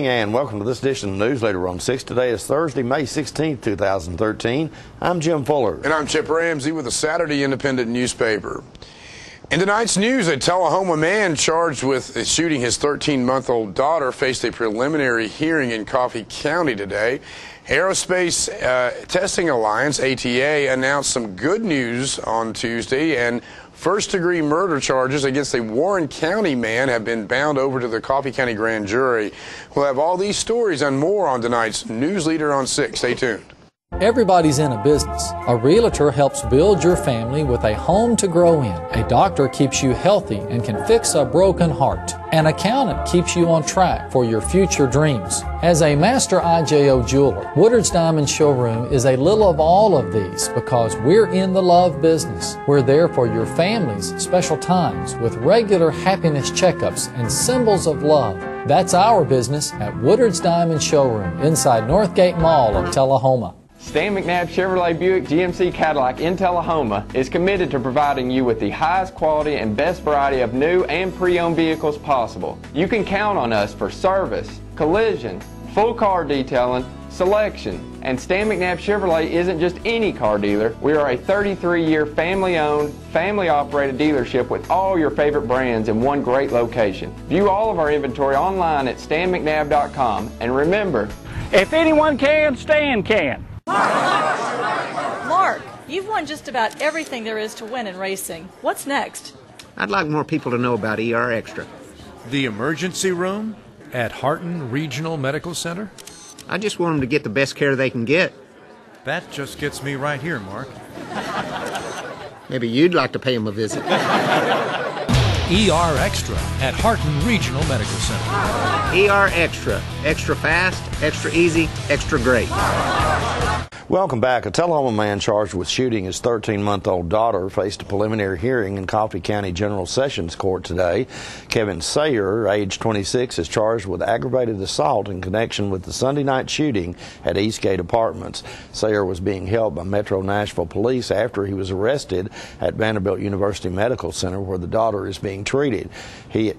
evening and welcome to this edition of the Newsleader on 6. Today is Thursday, May 16, 2013. I'm Jim Fuller. And I'm Chip Ramsey with the Saturday Independent newspaper. In tonight's news, a Tullahoma man charged with shooting his 13-month-old daughter faced a preliminary hearing in Coffee County today. Aerospace Testing Alliance, ATA, announced some good news on Tuesday, and first-degree murder charges against a Warren County man have been bound over to the Coffee County grand jury. We'll have all these stories and more on tonight's Newsleader on 6. Stay tuned. Everybody's in a business. A realtor helps build your family with a home to grow in. A doctor keeps you healthy and can fix a broken heart. An accountant keeps you on track for your future dreams. As a master IJO jeweler, Woodard's Diamond Showroom is a little of all of these because we're in the love business. We're there for your family's special times with regular happiness checkups and symbols of love. That's our business at Woodard's Diamond Showroom inside Northgate Mall of Tullahoma. Stan McNabb Chevrolet Buick GMC Cadillac in Tullahoma is committed to providing you with the highest quality and best variety of new and pre-owned vehicles possible. You can count on us for service, collision, full car detailing, selection. And Stan McNabb Chevrolet isn't just any car dealer. We are a 33-year family-owned, family-operated dealership with all your favorite brands in one great location. View all of our inventory online at stanmcnabb.com. And remember, if anyone can, Stan can. Mark, you've won just about everything there is to win in racing. What's next? I'd like more people to know about ER Extra. The emergency room at Harton Regional Medical Center? I just want them to get the best care they can get. That just gets me right here, Mark. Maybe you'd like to pay them a visit. ER Extra at Harton Regional Medical Center. ER Extra. Extra fast, extra easy, extra great. Welcome back. A Tullahoma man charged with shooting his 13-month-old daughter faced a preliminary hearing in Coffee County General Sessions Court today. Kevin Sayer, age 26, is charged with aggravated assault in connection with the Sunday night shooting at Eastgate Apartments. Sayer was being held by Metro Nashville Police after he was arrested at Vanderbilt University Medical Center where the daughter is being treated. He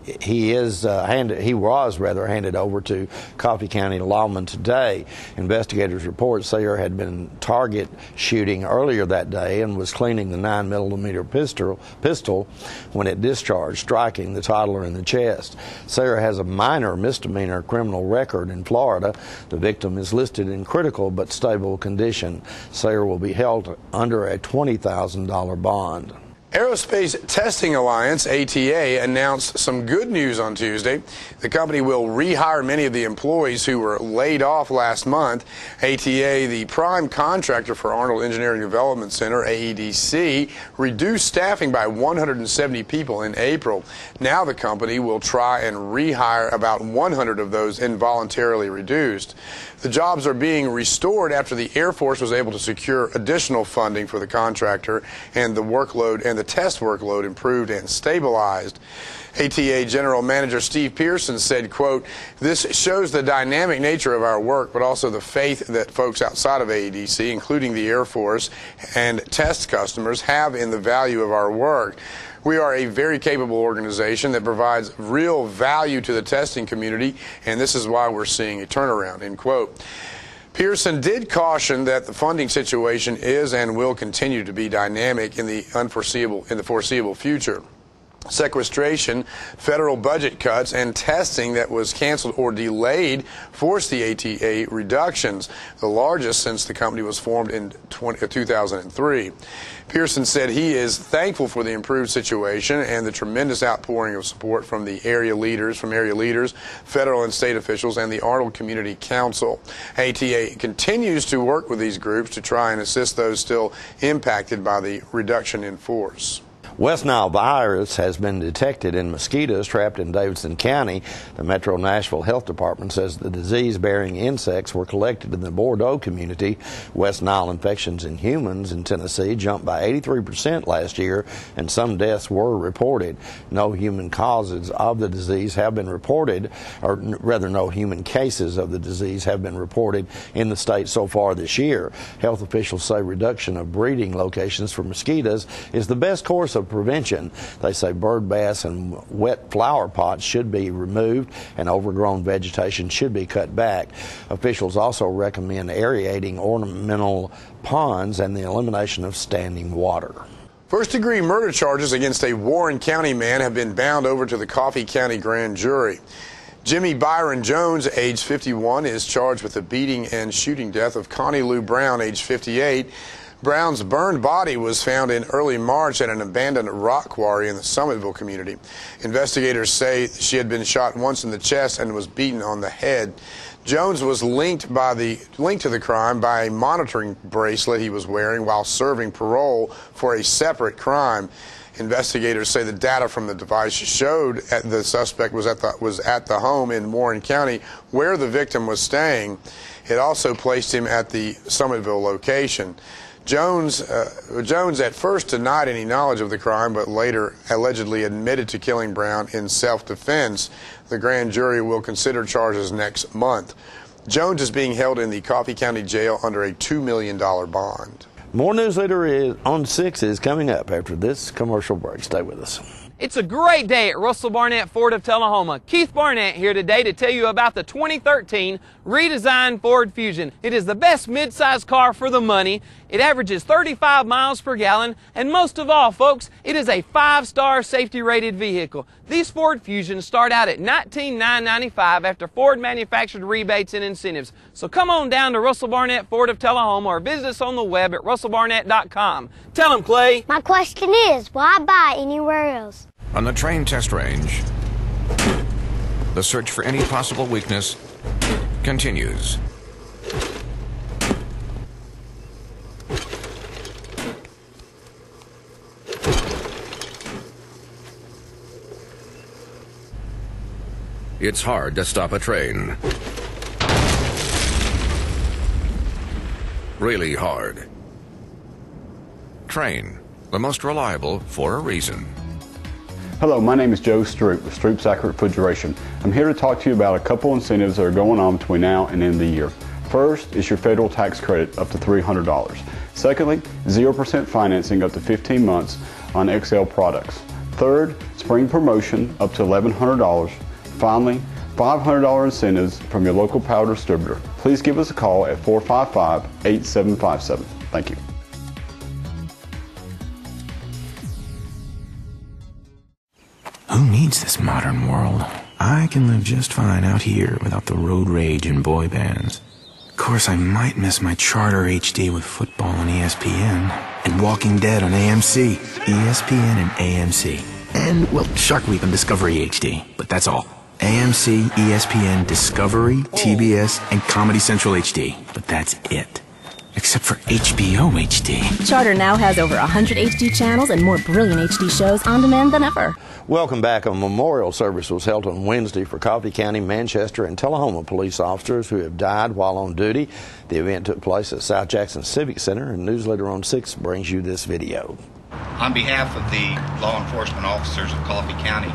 was handed over to Coffee County lawmen today. Investigators report Sayer had been target shooting earlier that day and was cleaning the 9mm pistol when it discharged, striking the toddler in the chest. Sayer has a minor misdemeanor criminal record in Florida. The victim is listed in critical but stable condition. Sayer will be held under a $20,000 bond. Aerospace Testing Alliance, ATA, announced some good news on Tuesday. The company will rehire many of the employees who were laid off last month. ATA, the prime contractor for Arnold Engineering Development Center, AEDC, reduced staffing by 170 people in April. Now the company will try and rehire about 100 of those involuntarily reduced. The jobs are being restored after the Air Force was able to secure additional funding for the contractor, and the workload and the test workload improved and stabilized. ATA General Manager Steve Pearson said, quote, "This shows the dynamic nature of our work, but also the faith that folks outside of AEDC, including the Air Force and test customers, have in the value of our work. We are a very capable organization that provides real value to the testing community, and this is why we're seeing a turnaround," end quote. Pearson did caution that the funding situation is and will continue to be dynamic in the foreseeable future. Sequestration, federal budget cuts, and testing that was canceled or delayed forced the ATA reductions, the largest since the company was formed in 2003. Pearson said he is thankful for the improved situation and the tremendous outpouring of support from area leaders, federal and state officials, and the Arnold Community Council. ATA continues to work with these groups to try and assist those still impacted by the reduction in force. West Nile virus has been detected in mosquitoes trapped in Davidson County. The Metro Nashville Health Department says the disease-bearing insects were collected in the Bordeaux community. West Nile infections in humans in Tennessee jumped by 83% last year, and some deaths were reported. No human causes of the disease have been reported, or rather no human cases of the disease have been reported in the state so far this year. Health officials say reduction of breeding locations for mosquitoes is the best course of of prevention. They say bird baths and wet flower pots should be removed and overgrown vegetation should be cut back. Officials also recommend aerating ornamental ponds and the elimination of standing water. First-degree murder charges against a Warren County man have been bound over to the Coffee County grand jury. Jimmy Byron Jones, age 51, is charged with the beating and shooting death of Connie Lou Brown, age 58. Brown's burned body was found in early March at an abandoned rock quarry in the Summitville community. Investigators say she had been shot once in the chest and was beaten on the head. Jones was linked to the crime by a monitoring bracelet he was wearing while serving parole for a separate crime. Investigators say the data from the device showed the suspect was at the home in Warren County where the victim was staying. It also placed him at the Summitville location. Jones at first denied any knowledge of the crime, but later allegedly admitted to killing Brown in self-defense. The grand jury will consider charges next month. Jones is being held in the Coffee County Jail under a $2 million bond. More Newsleader on 6 is coming up after this commercial break. Stay with us. It's a great day at Russell Barnett Ford of Tullahoma. Keith Barnett here today to tell you about the 2013 redesigned Ford Fusion. It is the best midsize car for the money. It averages 35 miles per gallon, and most of all, folks, it is a 5-star safety rated vehicle. These Ford Fusions start out at $19,995 after Ford manufactured rebates and incentives. So come on down to Russell Barnett Ford of Tullahoma or visit us on the web at russellbarnett.com. Tell them, Clay. My question is, why buy anywhere else? On the train test range, the search for any possible weakness continues. It's hard to stop a train. Really hard. Train, the most reliable for a reason. Hello, my name is Joe Stroop with Stroop's Accurate Refrigeration. I'm here to talk to you about a couple incentives that are going on between now and end of the year. First is your federal tax credit up to $300. Secondly, 0% financing up to 15 months on XL products. Third, spring promotion up to $1,100. Finally, $500 incentives from your local power distributor. Please give us a call at 455-8757. Thank you. Who needs this modern world? I can live just fine out here without the road rage and boy bands. Of course, I might miss my Charter HD with football on ESPN and Walking Dead on AMC. ESPN and AMC. And, well, Shark Week on Discovery HD. But that's all. AMC, ESPN, Discovery, TBS, and Comedy Central HD. But that's it. Except for HBO HD. Charter now has over 100 HD channels and more brilliant HD shows on demand than ever. Welcome back. A memorial service was held on Wednesday for Coffee County, Manchester, and Tullahoma police officers who have died while on duty. The event took place at South Jackson Civic Center, and Newsleader on 6 brings you this video. On behalf of the law enforcement officers of Coffee County,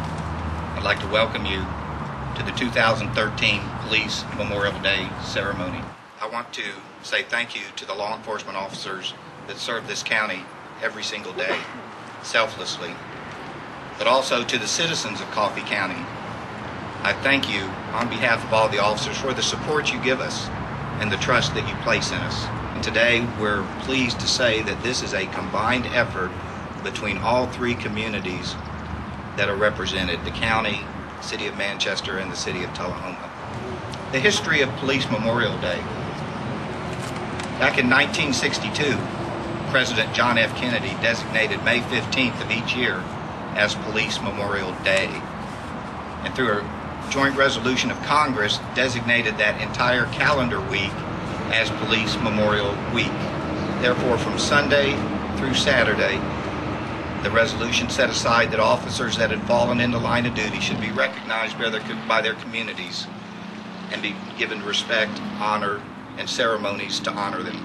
I'd like to welcome you to the 2013 Police Memorial Day ceremony. I want to say thank you to the law enforcement officers that serve this county every single day, selflessly, but also to the citizens of Coffee County. I thank you on behalf of all the officers for the support you give us and the trust that you place in us. And today we're pleased to say that this is a combined effort between all three communities that are represented, the county, City of Manchester, and the City of Tullahoma. The history of Police Memorial Day. Back in 1962, President John F. Kennedy designated May 15th of each year as Police Memorial Day. And through a joint resolution of Congress, designated that entire calendar week as Police Memorial Week. Therefore, from Sunday through Saturday, the resolution set aside that officers that had fallen into line of duty should be recognized by their communities and be given respect, honor, and ceremonies to honor them.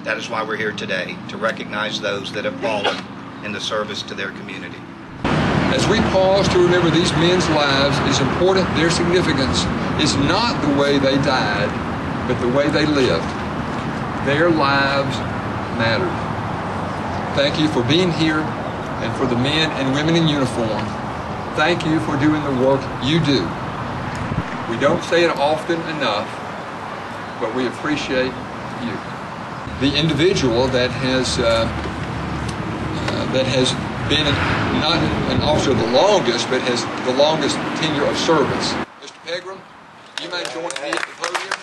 That is why we're here today, to recognize those that have fallen in the service to their community. As we pause to remember these men's lives, it's important their significance is not the way they died, but the way they lived. Their lives mattered. Thank you for being here and for the men and women in uniform, thank you for doing the work you do. We don't say it often enough, but we appreciate you. The individual that has been not an officer the longest, but has the longest tenure of service. Mr. Pegram, you may join me at the podium.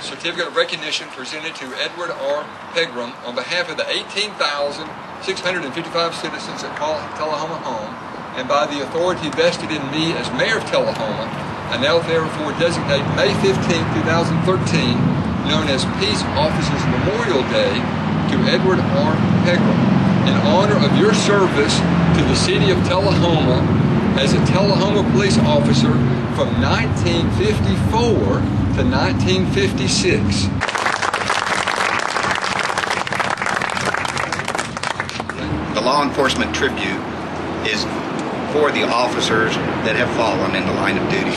Certificate of recognition presented to Edward R. Pegram on behalf of the 18,655 citizens at Tullahoma Home, and by the authority vested in me as mayor of Tullahoma, I now therefore designate May 15, 2013, known as Peace Officers Memorial Day, to Edward R. Pegram, in honor of your service to the city of Tullahoma as a Tullahoma police officer from 1954 to 1956. The law enforcement tribute is for the officers that have fallen in the line of duty.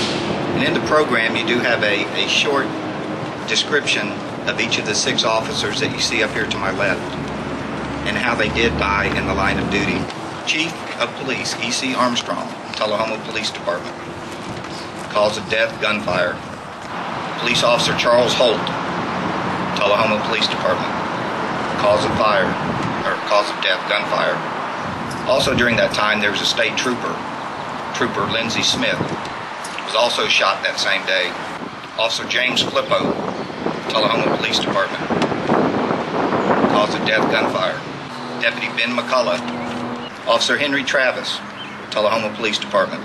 And in the program, you do have a short description of each of the 6 officers that you see up here to my left and how they did die in the line of duty. Chief of Police E.C. Armstrong, Tullahoma Police Department. Cause of death, gunfire. Police Officer Charles Holt, Tullahoma Police Department. Cause of fire, or cause of death, gunfire. Also during that time, there was a state trooper, Trooper Lindsey Smith, was also shot that same day. Officer James Flippo, Tullahoma Police Department. Cause of death, gunfire. Deputy Ben McCullough. Officer Henry Travis, Tullahoma Police Department.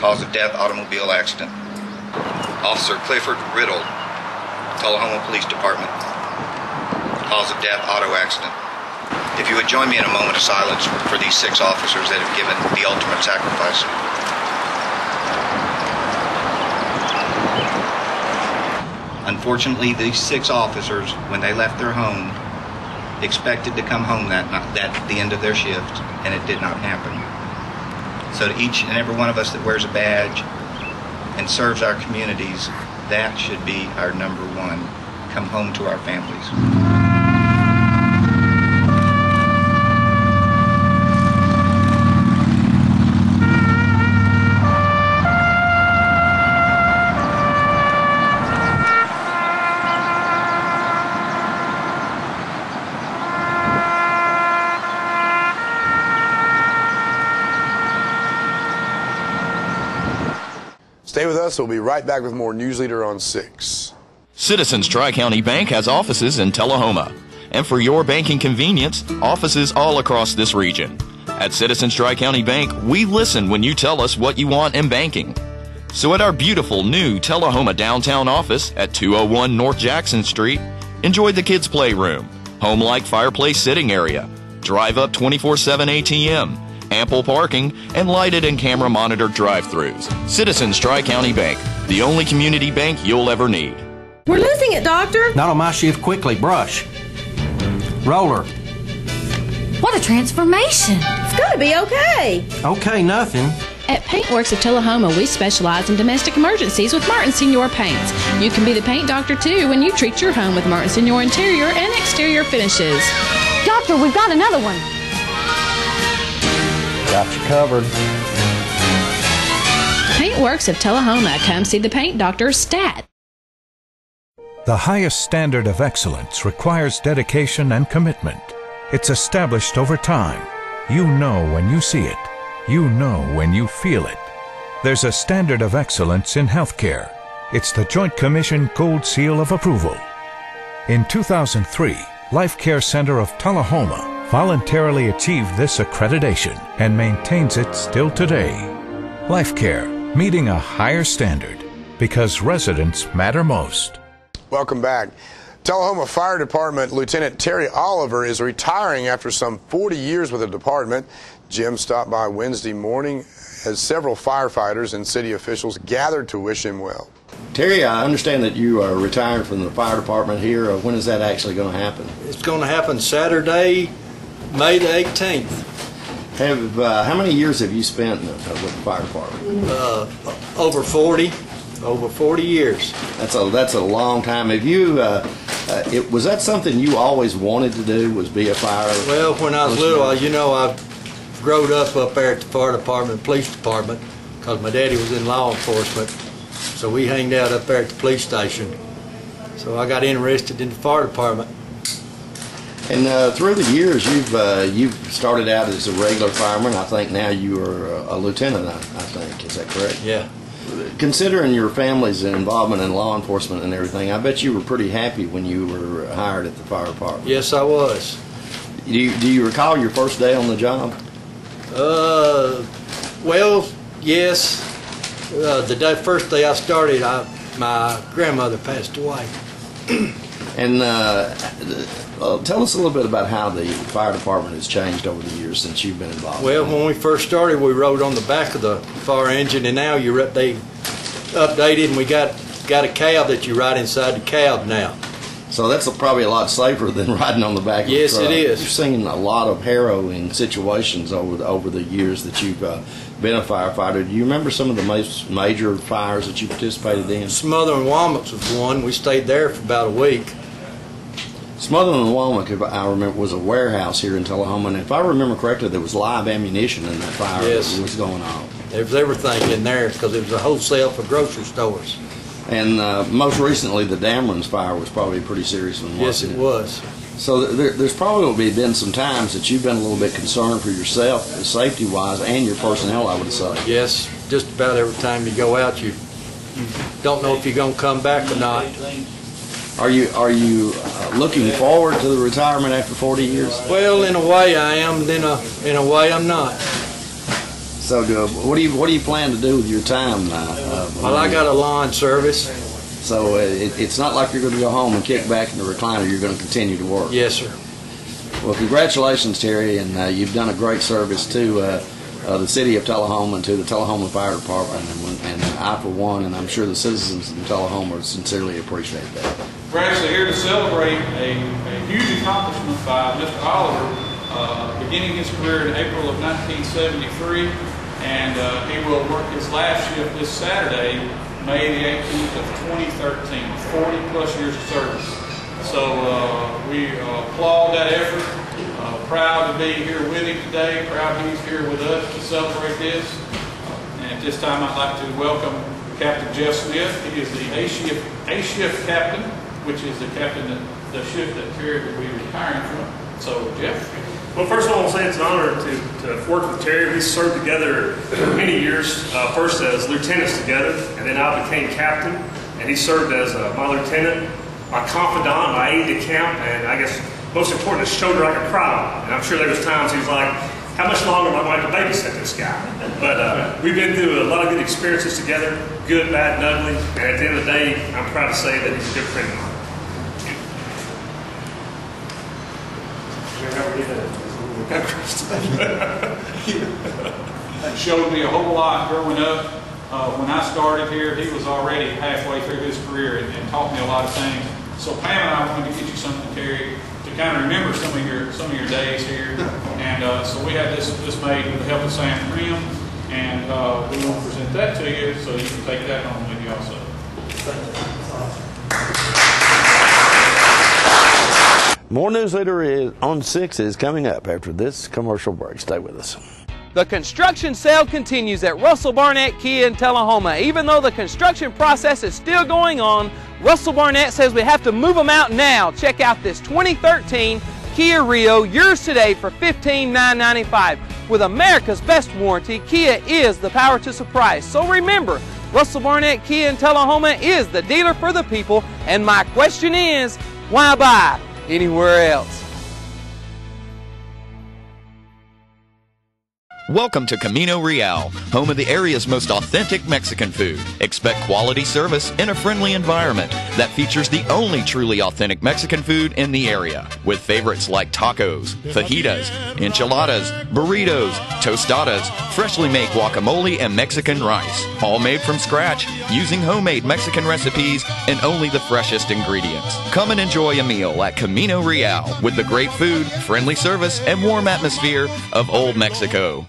Cause of death, automobile accident. Officer Clifford Riddle, Tullahoma Police Department. Cause of death, auto accident. If you would join me in a moment of silence for these 6 officers that have given the ultimate sacrifice. Unfortunately, these 6 officers, when they left their home, expected to come home that the end of their shift, and it did not happen. So to each and every one of us that wears a badge and serves our communities, that should be our number one. Come home to our families. Stay with us. We'll be right back with more Newsleader on 6. Citizens Tri-County Bank has offices in Tullahoma. And for your banking convenience, offices all across this region. At Citizens Tri-County Bank, we listen when you tell us what you want in banking. So at our beautiful new Tullahoma downtown office at 201 North Jackson Street, enjoy the kids' playroom, home-like fireplace sitting area, drive-up 24/7 ATM, ample parking, and lighted and camera-monitored drive-thrus. Citizens Tri-County Bank, the only community bank you'll ever need. We're losing it, Doctor. Not on my shift. Quickly, brush. Roller. What a transformation. It's going to be okay. Okay, nothing. At Paintworks of Tullahoma, we specialize in domestic emergencies with Martin Senior Paints. You can be the paint doctor, too, when you treat your home with Martin Senior interior and exterior finishes. Doctor, we've got another one. Got you covered. Paintworks of Tullahoma. Come see the paint doctor, Stat. The highest standard of excellence requires dedication and commitment. It's established over time. You know when you see it. You know when you feel it. There's a standard of excellence in healthcare. It's the Joint Commission Gold Seal of Approval. In 2003, Life Care Center of Tullahoma voluntarily achieved this accreditation and maintains it still today. Life Care, meeting a higher standard because residents matter most. Welcome back. Tullahoma Fire Department Lieutenant Terry Oliver is retiring after some 40 years with the department. Jim stopped by Wednesday morning as several firefighters and city officials gathered to wish him well. Terry, I understand that you are retiring from the fire department here. When is that actually going to happen? It's going to happen Saturday, May the 18th. How many years have you spent with the fire department? Over 40. over 40 years. That's a long time. Have you? Was that something you always wanted to do? Was be a fire? Well, when I was little, I growed up there at the fire department, police department, because my daddy was in law enforcement. So we hanged out up there at the police station. So I got interested in the fire department. And through the years, you've started out as a regular fireman. I think now you are a lieutenant. I think, is that correct? Yeah. Considering your family's involvement in law enforcement and everything, I bet you were pretty happy when you were hired at the fire department. Yes, I was. Do you recall your first day on the job? Well, yes. The first day I started, my grandmother passed away. And tell us a little bit about how the fire department has changed over the years since you've been involved. Well, when we first started, we rode on the back of the fire engine, and now they updated, and we got a cab that you ride inside the cab now. So that's probably a lot safer than riding on the back of the truck. Yes, it is. You've seen a lot of harrowing situations over the years that you've been a firefighter. Do you remember some of the most major fires that you participated in? Smothering Womack was one. We stayed there for about a week. Smothering Womack, if I remember, was a warehouse here in Tullahoma, and if I remember correctly, there was live ammunition in that fire that was going on. There was everything in there because it was a wholesale for grocery stores. And most recently, the Dameron's fire was probably a pretty serious one, wasn't it? Yes, it was. So there's probably been some times that you've been a little bit concerned for yourself, safety-wise, and your personnel, I would say. Yes, just about every time you go out, you don't know if you're going to come back or not. Are you looking forward to the retirement after 40 years? Well, in a way I am, then in a way I'm not. So what do you plan to do with your time? Well, I got a lawn service. So it's not like you're going to go home and kick back in the recliner. You're going to continue to work. Yes, sir. Well, congratulations, Terry, and you've done a great service to the city of Tullahoma and to the Tullahoma Fire Department, and I, for one, and I'm sure the citizens in Tullahoma sincerely appreciate that. We're actually here to celebrate a huge accomplishment by Mr. Oliver, beginning his career in April of 1973, and he will work his last shift this Saturday, May the 18th of 2013, 40-plus years of service. So we applaud that effort. Proud to be here with him today. Proud he's here with us to celebrate this. And at this time, I'd like to welcome Captain Jeff Smith. He is the A shift captain, which is the captain of the shift that Terry will be retiring from. So, Jeff. Well, first of all, I want to say it's an honor to work with Terry. We served together for many years, first as lieutenants together, and then I became captain, and he served as my lieutenant, my confidant, my aide-de-camp, and I guess most important, a shoulder I could cry on. And I'm sure there was times he was like, how much longer am I going to babysit this guy? But we've been through a lot of good experiences together, good, bad, and ugly, and at the end of the day, I'm proud to say that he's a good friend of mine. It showed me a whole lot growing up. When I started here, he was already halfway through his career and taught me a lot of things. So Pam and I wanted to get you something, Terry, to kind of remember some of your days here. And so we had this made with the help of Sam Prim, and we want to present that to you so you can take that home with you also. More Newsleader on 6 is coming up after this commercial break. Stay with us. The construction sale continues at Russell Barnett Kia in Tullahoma. Even though the construction process is still going on, Russell Barnett says we have to move them out now. Check out this 2013 Kia Rio, yours today for $15,995. With America's best warranty, Kia is the power to surprise. So remember, Russell Barnett Kia in Tullahoma is the dealer for the people. And my question is, why buy anywhere else? Welcome to Camino Real, home of the area's most authentic Mexican food. Expect quality service in a friendly environment that features the only truly authentic Mexican food in the area, with favorites like tacos, fajitas, enchiladas, burritos, tostadas, freshly made guacamole, and Mexican rice, all made from scratch using homemade Mexican recipes and only the freshest ingredients. Come and enjoy a meal at Camino Real with the great food, friendly service, and warm atmosphere of Old Mexico.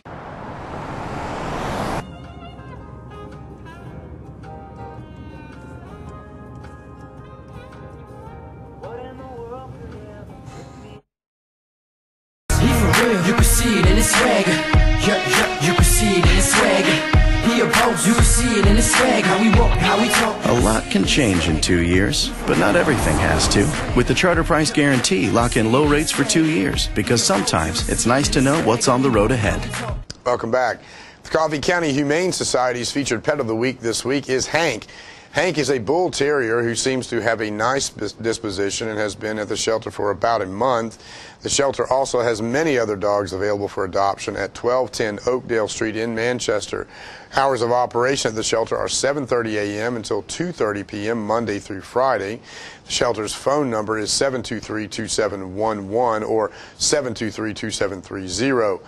can change in 2 years, but not everything has to. With the Charter Price Guarantee, lock in low rates for 2 years, because sometimes it's nice to know what's on the road ahead. Welcome back. The Coffee County Humane Society's featured pet of the week this week is Hank. Hank is a bull terrier who seems to have a nice disposition and has been at the shelter for about a month. The shelter also has many other dogs available for adoption at 1210 Oakdale Street in Manchester. Hours of operation at the shelter are 7:30 a.m. until 2:30 p.m. Monday through Friday. The shelter's phone number is 723-2711 or 723-2730.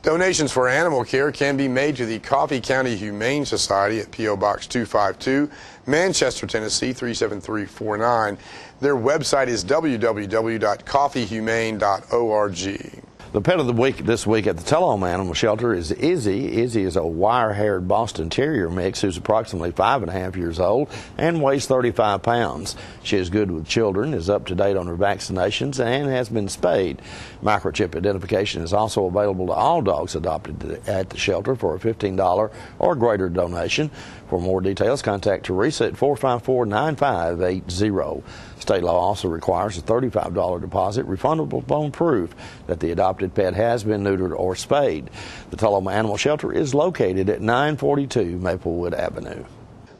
Donations for animal care can be made to the Coffee County Humane Society at P.O. Box 252, Manchester, Tennessee 37349. Their website is www.coffeehumane.org. The pet of the week this week at the Tullahoma Animal Shelter is Izzy. Izzy is a wire-haired Boston Terrier mix who's approximately 5.5 years old and weighs 35 pounds. She is good with children, is up to date on her vaccinations, and has been spayed. Microchip identification is also available to all dogs adopted at the shelter for a $15 or greater donation. For more details, contact Teresa at 454-9580. State law also requires a $35 deposit, refundable upon proof that the adopted pet has been neutered or spayed. The Tullahoma Animal Shelter is located at 942 Maplewood Avenue.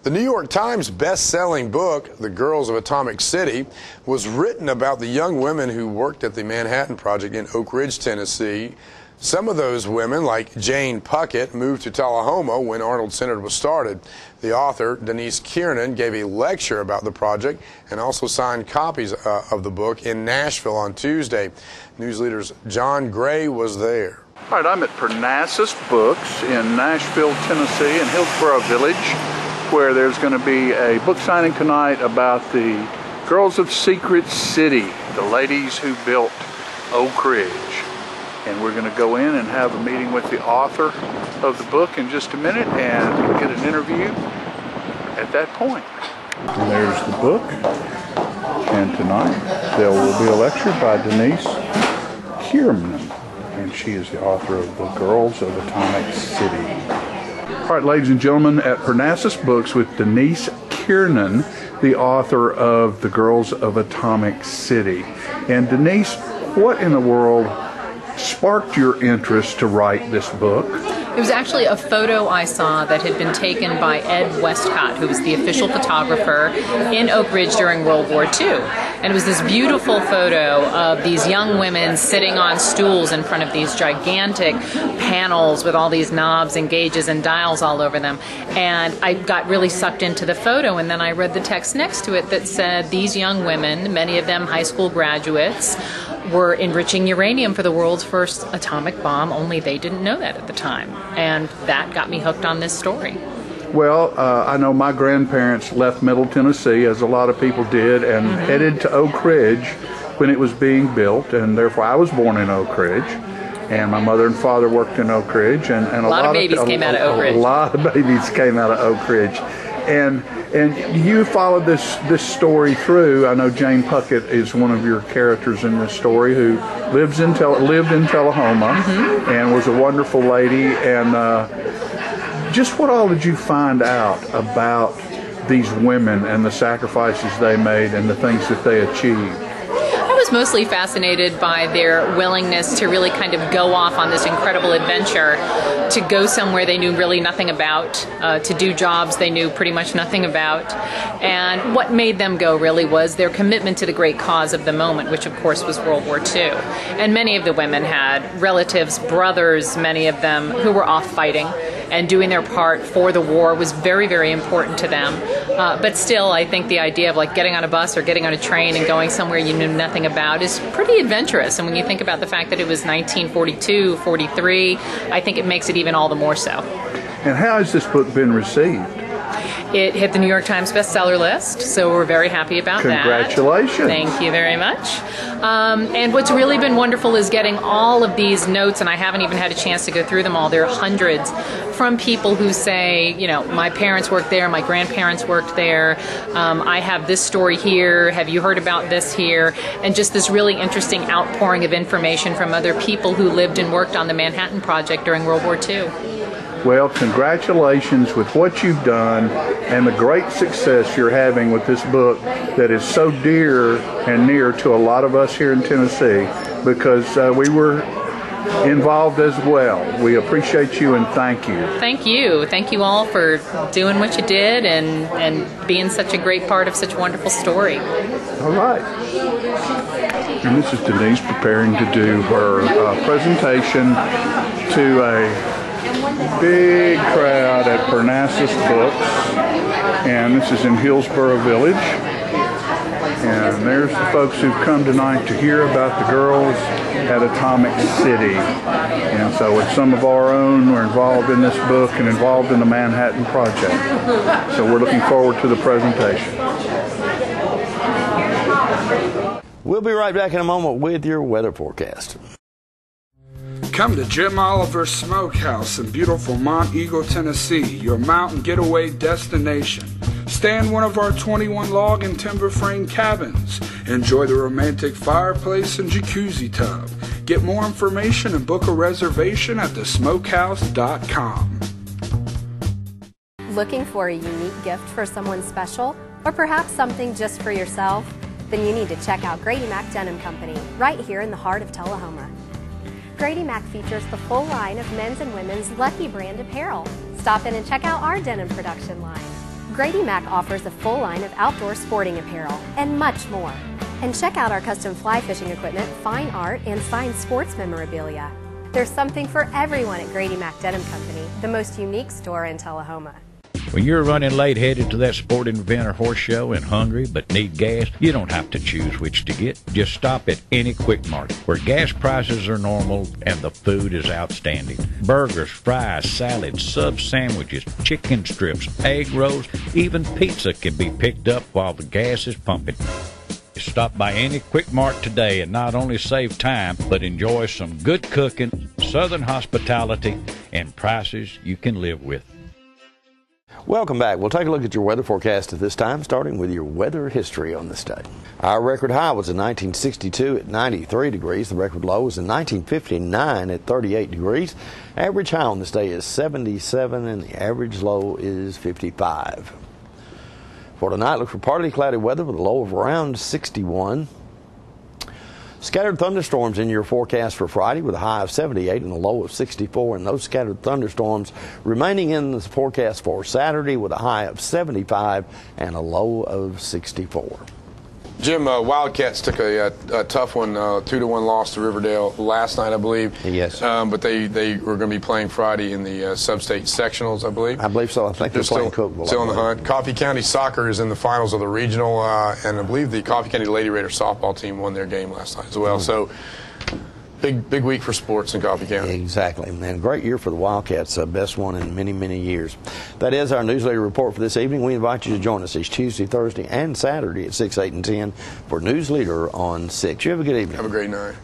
The New York Times best-selling book, The Girls of Atomic City, was written about the young women who worked at the Manhattan Project in Oak Ridge, Tennessee. Some of those women, like Jane Puckett, moved to Tullahoma when Arnold Center was started. The author, Denise Kiernan, gave a lecture about the project and also signed copies of the book in Nashville on Tuesday. Newsleader's John Gray was there. All right, I'm at Parnassus Books in Nashville, Tennessee, in Hillsborough Village, where there's going to be a book signing tonight about the Girls of Secret City, the ladies who built Oak Ridge. And we're going to go in and have a meeting with the author of the book in just a minute and get an interview at that point. And there's the book. And tonight there will be a lecture by Denise Kiernan. And she is the author of The Girls of Atomic City. All right, ladies and gentlemen, at Parnassus Books with Denise Kiernan, the author of The Girls of Atomic City. And Denise, what in the world sparked your interest to write this book? It was actually a photo I saw that had been taken by Ed Westcott, who was the official photographer in Oak Ridge during World War II. And it was this beautiful photo of these young women sitting on stools in front of these gigantic panels with all these knobs and gauges and dials all over them. And I got really sucked into the photo, and then I read the text next to it that said these young women, many of them high school graduates, were enriching uranium for the world's first atomic bomb, only they didn't know that at the time. And that got me hooked on this story. Well, I know my grandparents left Middle Tennessee, as a lot of people did, and headed to Oak Ridge when it was being built, and therefore I was born in Oak Ridge. And my mother and father worked in Oak Ridge, and a lot of babies came out of Oak Ridge. A lot of babies came out of Oak Ridge. And you followed this story through. I know Jane Puckett is one of your characters in this story, who lived in Tullahoma and was a wonderful lady. And just what all did you find out about these women and the sacrifices they made and the things that they achieved? I was mostly fascinated by their willingness to really kind of go off on this incredible adventure, to go somewhere they knew really nothing about, to do jobs they knew pretty much nothing about. And what made them go really was their commitment to the great cause of the moment, which of course was World War II. And many of the women had relatives, brothers, many of them, who were off fighting, and doing their part for the war was very, very important to them. But still, I think the idea of like getting on a bus or getting on a train and going somewhere you knew nothing about is pretty adventurous. And when you think about the fact that it was 1942, 43, I think it makes it even all the more so. And how has this book been received? It hit the New York Times bestseller list, so we're very happy about Congratulations. that. Thank you very much. And what's really been wonderful is getting all of these notes, and I haven't even had a chance to go through them all. There are hundreds from people who say, you know, my parents worked there, my grandparents worked there, I have this story here, have you heard about this here? And just this really interesting outpouring of information from other people who lived and worked on the Manhattan Project during World War II. Well, congratulations with what you've done and the great success you're having with this book that is so dear and near to a lot of us here in Tennessee, because we were involved as well. We appreciate you and thank you. Thank you. Thank you all for doing what you did and being such a great part of such a wonderful story. All right. And this is Denise preparing to do her presentation to a big crowd at Parnassus Books, and this is in Hillsboro Village. And there's the folks who've come tonight to hear about the girls at Atomic City. And so it's some of our own who are involved in this book and involved in the Manhattan Project. So we're looking forward to the presentation. We'll be right back in a moment with your weather forecast. Come to Jim Oliver's Smokehouse in beautiful Mont Eagle, Tennessee, your mountain getaway destination. Stay in one of our 21 log and timber frame cabins. Enjoy the romantic fireplace and jacuzzi tub. Get more information and book a reservation at thesmokehouse.com. Looking for a unique gift for someone special, or perhaps something just for yourself? Then you need to check out Grady Mac Denim Company, right here in the heart of Tullahoma. Grady Mac features the full line of men's and women's Lucky brand apparel. Stop in and check out our denim production line. Grady Mac offers a full line of outdoor sporting apparel and much more. And check out our custom fly fishing equipment, fine art, and signed sports memorabilia. There's something for everyone at Grady Mac Denim Company, the most unique store in Tullahoma. When you're running late headed to that sporting event or horse show and hungry but need gas, you don't have to choose which to get. Just stop at any Quick Mart, where gas prices are normal and the food is outstanding. Burgers, fries, salads, sub sandwiches, chicken strips, egg rolls, even pizza can be picked up while the gas is pumping. Stop by any Quick Mart today and not only save time, but enjoy some good cooking, southern hospitality, and prices you can live with. Welcome back. We'll take a look at your weather forecast at this time, starting with your weather history on this day. Our record high was in 1962 at 93 degrees. The record low was in 1959 at 38 degrees. Average high on this day is 77 and the average low is 55. For tonight, look for partly cloudy weather with a low of around 61. Scattered thunderstorms in your forecast for Friday with a high of 78 and a low of 64. And those scattered thunderstorms remaining in the forecast for Saturday with a high of 75 and a low of 64. Jim, Wildcats took a tough one, 2-1 loss to Riverdale last night, I believe. Yes. But they were going to be playing Friday in the sub-state sectionals, I believe. I believe so. I think they're playing Cookville. Still in the hunt. Coffee County Soccer is in the finals of the regional, and I believe the Coffee County Lady Raider softball team won their game last night as well. So big week for sports in Coffee County. Exactly. And great year for the Wildcats, best one in many, many years. That is our Newsleader report for this evening. We invite you to join us each Tuesday, Thursday, and Saturday at 6, 8, and 10 for Newsleader on 6. You have a good evening. Have a great night.